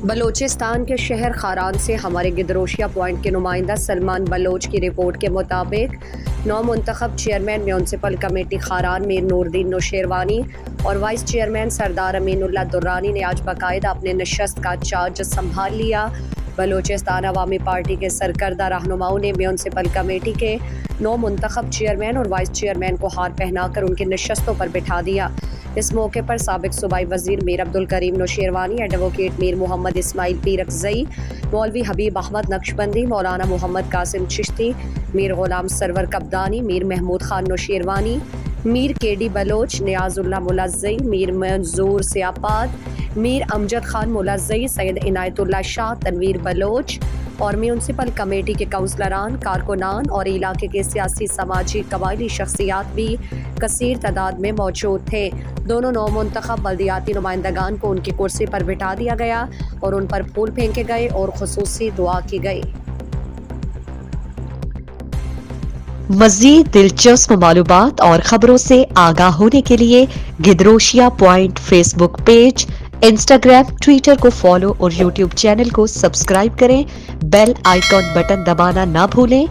بلوچستان کے شہر خاران سے ہمارے گدروشیا پوائنٹ کے نمائندہ سلمان بلوچ کی رپورٹ کے مطابق نو منتخب چیئرمین میونسپل کمیٹی خاران میر نوردین نوشیروانی اور وائس چیئرمین سردار امین اللہ درانی نے آج باقاعدہ اپنے نشست کا چارج سنبھال لیا۔ بلوچستان عوامی پارٹی کے سرکردہ رہنماؤں نے میونسپل کمیٹی کے نو منتخب چیئرمین اور وائس چیئرمین کو ہار پہنا کر ان کی نشستوں پر بٹھا دیا۔ اس موقع پر سابق صوبائی وزیر میر عبدالکریم نوشیروانی، ایڈوکیٹ میر محمد اسماعیل پیر اکزئی، مولوی حبیب احمد نقشبندی، مولانا محمد قاسم چشتی، میر غلام سرور کبدانی، میر محمود خان نوشیروانی، میر کے ڈی بلوچ، نیاز اللہ ملزئی، میر منظور سیاپاد، میر امجد خان ملزئی، سید عنایت اللہ شاہ، تنویر بلوچ اور میونسپل کمیٹی کے کونسلران، کارکنان اور علاقے کے سیاسی، سماجی، قبائلی شخصیات بھی کثیر تعداد میں موجود تھے۔ دونوں نو منتخب بلدیاتی نمائندگان کو ان کی کرسی پر بٹھا دیا گیا اور ان پر پھول پھینکے گئے اور خصوصی دعا کی گئی۔ مزید دلچسپ معلومات اور خبروں سے آگاہ ہونے کے لیے Gedrosia point Facebook page, Instagram, Twitter کو فالو اور یوٹیوب چینل کو سبسکرائب کریں۔ بیل آئیکن بٹن دبانا نہ بھولیں